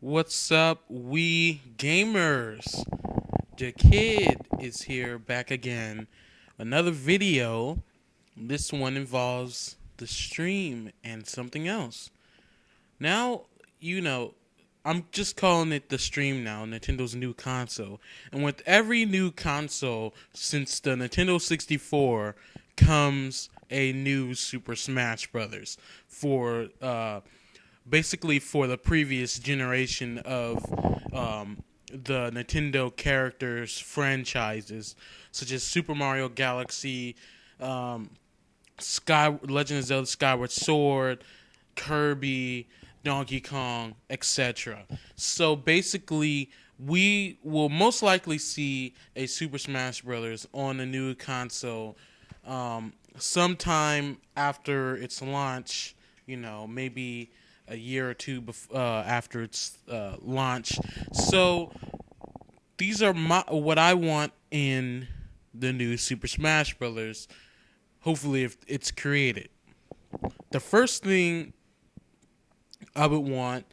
What's up, we gamers? The kid is here back again. Another video. This one involves the stream and something else. Now, I'm just calling it the stream now, Nintendo's new console. And with every new console since the Nintendo 64 comes a new Super Smash Brothers for basically for the previous generation of the Nintendo characters franchises, such as Super Mario Galaxy, Legend of Zelda Skyward Sword, Kirby, Donkey Kong, etc. So basically, we will most likely see a Super Smash Brothers on the new console sometime after its launch. Maybe a year or two after its launch. So these are what I want in the new Super Smash Brothers. Hopefully, if it's created, the first thing I would want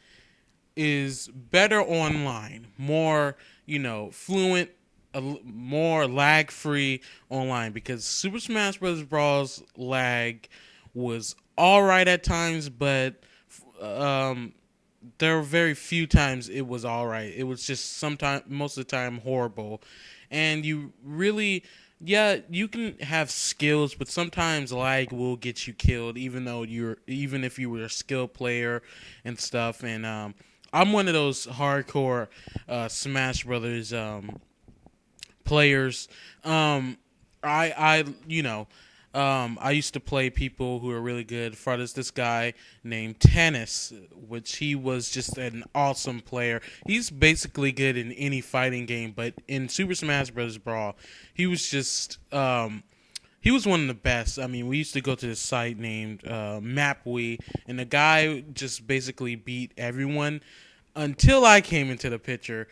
is better online, more fluent, more lag free online, because Super Smash Bros. Brawl's lag was all right at times, but there were very few times it was all right. It was just most of the time, horrible. And you really, yeah, you can have skills, but sometimes lag will get you killed, even if you were a skilled player and stuff. And I'm one of those hardcore Smash Brothers players. I used to play people who are really good. There's this guy named Tennis, which he was just an awesome player. He's basically good in any fighting game, but in Super Smash Bros. Brawl, he was just he was one of the best. I mean, we used to go to this site named MapWe, and the guy just basically beat everyone until I came into the picture.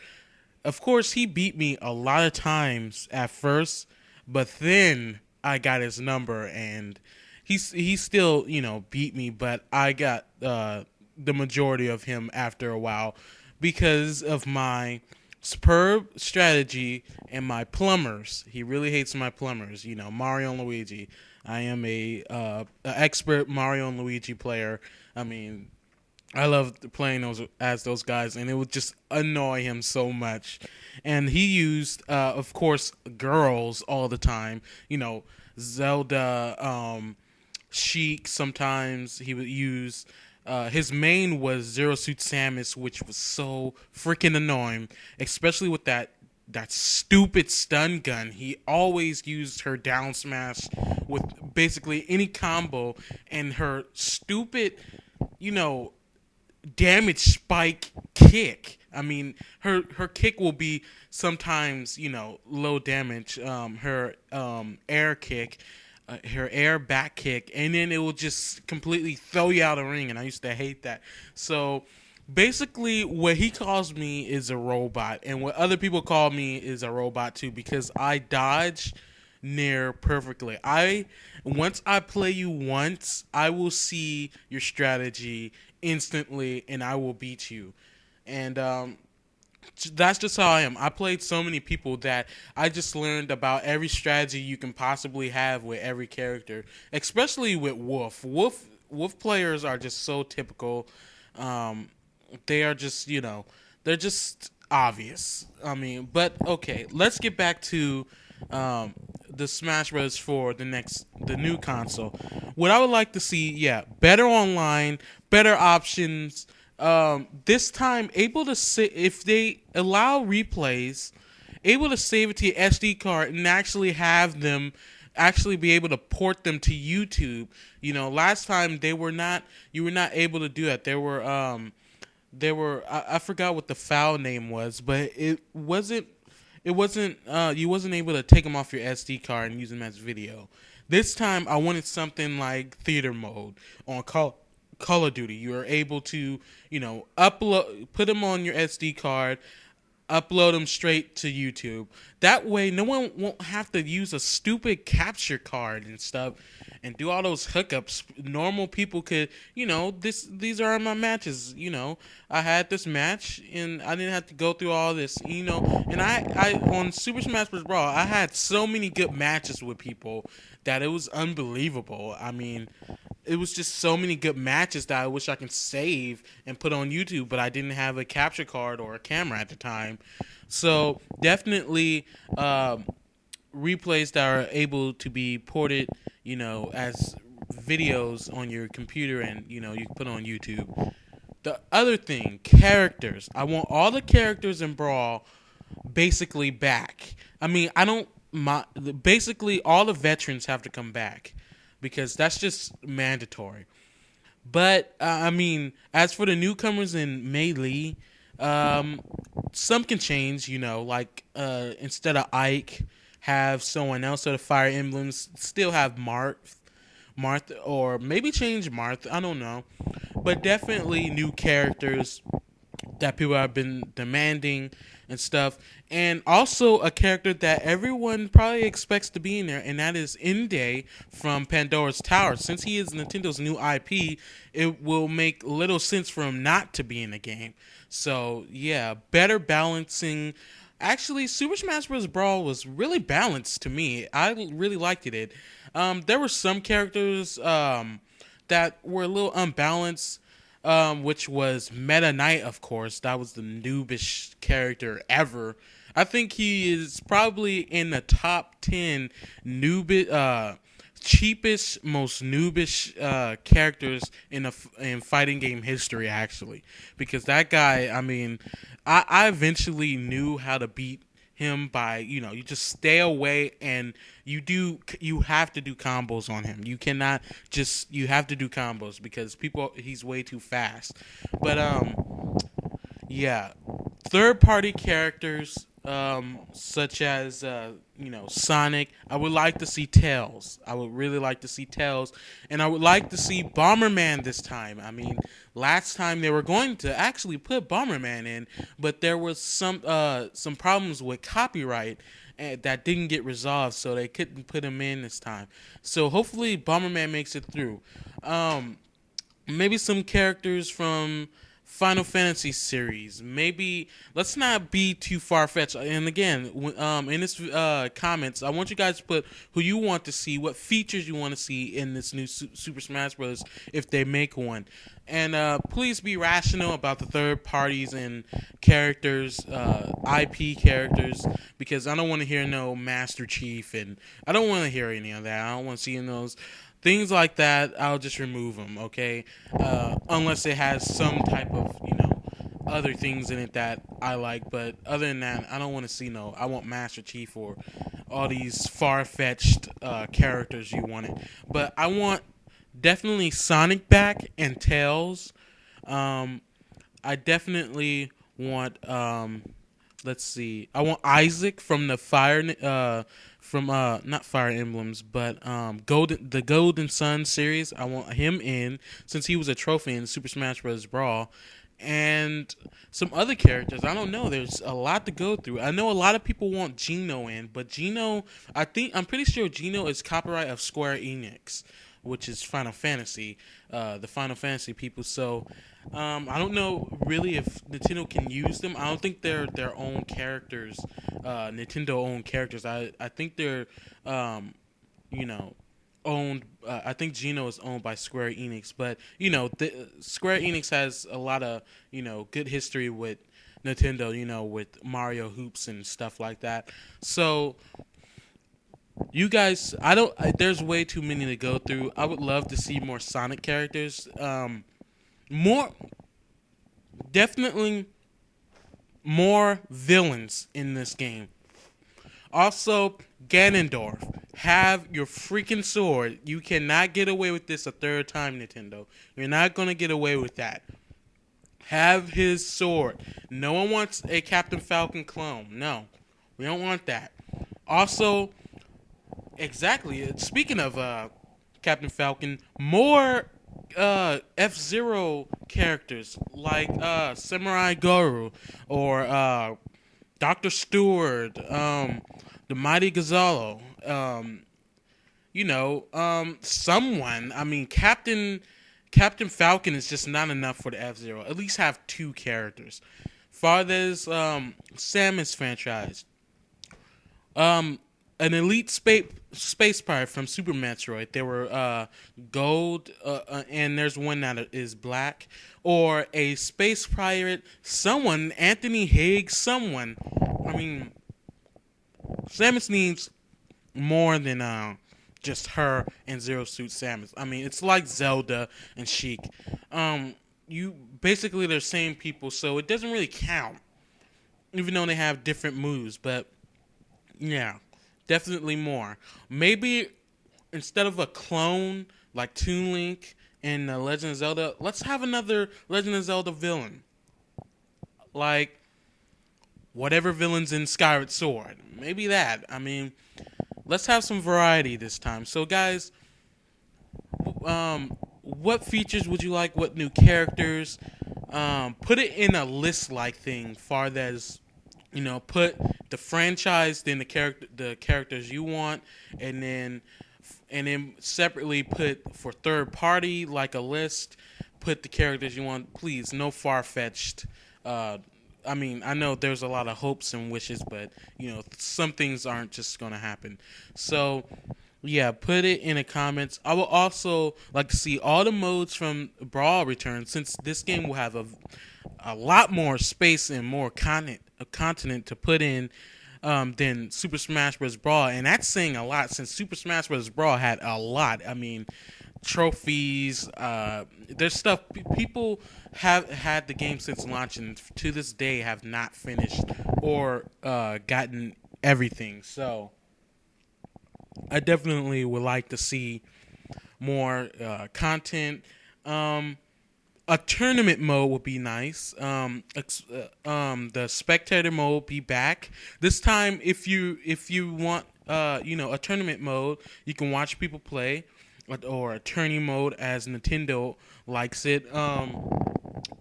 Of course, he beat me a lot of times at first, but then I got his number, and he still beat me, but I got the majority of him after a while because of my superb strategy and my plumbers. He really hates my plumbers. Mario and Luigi. I am a expert Mario and Luigi player. I mean, I love playing those guys, and it would just annoy him so much. And he used, of course, girls all the time. Zelda, Sheik. Sometimes he would use. His main was Zero Suit Samus, which was so freaking annoying, especially with that stupid stun gun. He always used her down smash with basically any combo, and her stupid, damage spike kick. I mean, her kick will be sometimes low damage. Her air kick, her air back kick, and then it will just completely throw you out of the ring. And I used to hate that. So basically, what he calls me is a robot, and what other people call me is a robot too, because I dodge near perfectly. Once I play you once, I will see your strategy instantly, and I will beat you. And that's just how I am. I played so many people that I just learned about every strategy you can possibly have with every character, especially with Wolf. Wolf players are just so typical. They are just, they're just obvious. I mean, but okay, let's get back to the Smash Bros. For the new console. What I would like to see, better online, better options. This time, able to if they allow replays, able to save it to your SD card and actually have them actually be able to port them to YouTube. Last time you were not able to do that. I forgot what the file name was, but you wasn't able to take them off your SD card and use them as video. This time I wanted something like theater mode on Call of Duty. You are able to, put them on your SD card, upload them straight to YouTube. That way, no one won't have to use a stupid capture card and stuff and do all those hookups. Normal people could, these are my matches. I had this match and I didn't have to go through all this, And I on Super Smash Bros. Brawl, I had so many good matches with people that it was unbelievable. I mean, it was just so many good matches that I wish I could save and put on YouTube, but I didn't have a capture card or a camera at the time. So definitely replays that are able to be ported, as videos on your computer and, you can put on YouTube. The other thing, characters. I want all the characters in Brawl basically back. I mean, basically all the veterans have to come back because that's just mandatory. But I mean, as for the newcomers in Melee, some can change. Like instead of Ike, have someone else. So the Fire Emblems still have Marth, or maybe change Marth. I don't know, but definitely new characters that people have been demanding and stuff. And also a character that everyone probably expects to be in there, and that is Inday from Pandora's Tower. Since he is Nintendo's new IP, it will make little sense for him not to be in the game. So, yeah, better balancing. Actually, Super Smash Bros. Brawl was really balanced to me. I really liked it. There were some characters that were a little unbalanced. Which was Meta Knight, of course. That was the noobish character ever. I think he is probably in the top 10 cheapest, most noobish characters in fighting game history, actually. Because that guy, I mean, I eventually knew how to beat him by, you just stay away and you have to do combos on him. You have to do combos because he's way too fast. But yeah, third party characters such as Sonic. I would like to see Tails. I would really like to see Tails, and I would like to see Bomberman this time. I mean, last time they were going to actually put Bomberman in, but there was some problems with copyright that didn't get resolved, so they couldn't put him in this time. So hopefully Bomberman makes it through. Maybe some characters from Final Fantasy series. Maybe let's not be too far-fetched. And again, in this comments, I want you guys to put who you want to see, what features you want to see in this new Super Smash Bros. If they make one. And please be rational about the third parties and characters, IP characters, because I don't want to hear no Master Chief, and I don't want to hear any of that. I don't want to see those. Things like that, I'll just remove them, okay? Unless it has some type of, other things in it that I like. But other than that, I don't want to see I want Master Chief or all these far-fetched characters you wanted. But I want definitely Sonic back and Tails. I definitely want, let's see. I want Isaac from the not Fire Emblems, but the Golden Sun series. I want him in since he was a trophy in Super Smash Bros. Brawl, and some other characters. I don't know. There's a lot to go through. I know a lot of people want Geno in, but Geno, I'm pretty sure Geno is copyright of Square Enix, which is Final Fantasy, the Final Fantasy people. So I don't know really if Nintendo can use them. I don't think they're their own characters, Nintendo owned characters. I think they're, owned. I think Geno is owned by Square Enix, but Square Enix has a lot of good history with Nintendo. With Mario Hoops and stuff like that. So. You guys, there's way too many to go through. I would love to see more Sonic characters. Definitely more villains in this game. Also, Ganondorf, have your freaking sword. You cannot get away with this a third time, Nintendo. You're not going to get away with that. Have his sword. No one wants a Captain Falcon clone. No, we don't want that. Also, exactly. Speaking of Captain Falcon, more F-Zero characters like Samurai Goro or Dr. Stewart, the Mighty Gonzalo, someone. I mean, Captain Falcon is just not enough for the F-Zero. At least have two characters. Farther's Samus franchise. Um, an elite space pirate from Super Metroid. There were gold, and there's one that is black, or a space pirate. Someone, Anthony Higgs. Someone. I mean, Samus needs more than just her and Zero Suit Samus. I mean, it's like Zelda and Sheik. You basically they're same people, so it doesn't really count, even though they have different moves. But yeah, definitely more. Maybe instead of a clone like Toon Link in Legend of Zelda, let's have another Legend of Zelda villain, like whatever villains in Skyward Sword. Maybe that. I mean, let's have some variety this time. So, guys, what features would you like? What new characters? Put it in a list-like thing, far as put the franchise, then the characters you want, and then separately put for third party like a list. Put the characters you want. Please, no far-fetched. I mean, I know there's a lot of hopes and wishes, but some things aren't just gonna happen. So, yeah, put it in the comments. I will also like to see all the modes from Brawl return, since this game will have a lot more space and more continent to put in than Super Smash Bros. Brawl, and that's saying a lot since Super Smash Bros. Brawl had a lot. I mean, trophies. There's stuff people have had the game since launch, and to this day have not finished or gotten everything. So I definitely would like to see more content. A tournament mode would be nice. The spectator mode be back this time. If you want a tournament mode, you can watch people play, or a tourney mode as Nintendo likes it.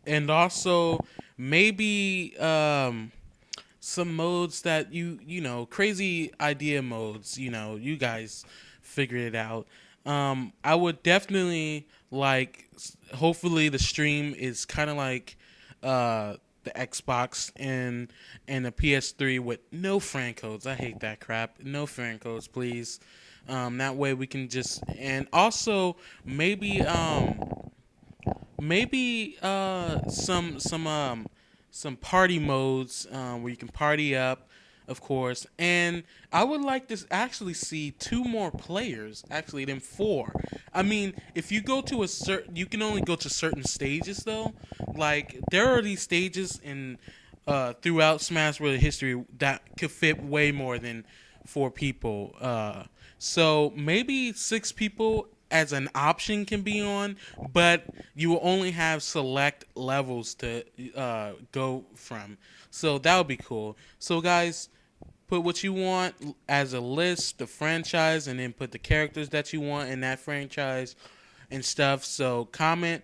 And also maybe some modes that crazy idea modes. You guys figure it out. I would definitely like. Hopefully, the stream is kind of like the Xbox and the PS3 with no friend codes. I hate that crap. No friend codes, please. That way we can just, and also maybe some party modes where you can party up, of course. And I would like to actually see 2 more players, actually, than 4. I mean, if you go to you can only go to certain stages, though. Like, there are these stages in throughout Smash Bros. History that could fit way more than 4 people. So maybe 6 people as an option can be on, but you will only have select levels to go from. So that would be cool. So, guys, put what you want as a list, the franchise, and then put the characters that you want in that franchise and stuff. So comment,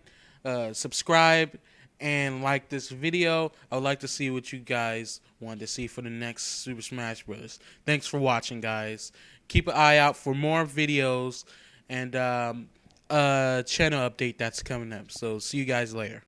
subscribe, and like this video. I would like to see what you guys want to see for the next Super Smash Bros. Thanks for watching, guys. Keep an eye out for more videos and a channel update that's coming up. So see you guys later.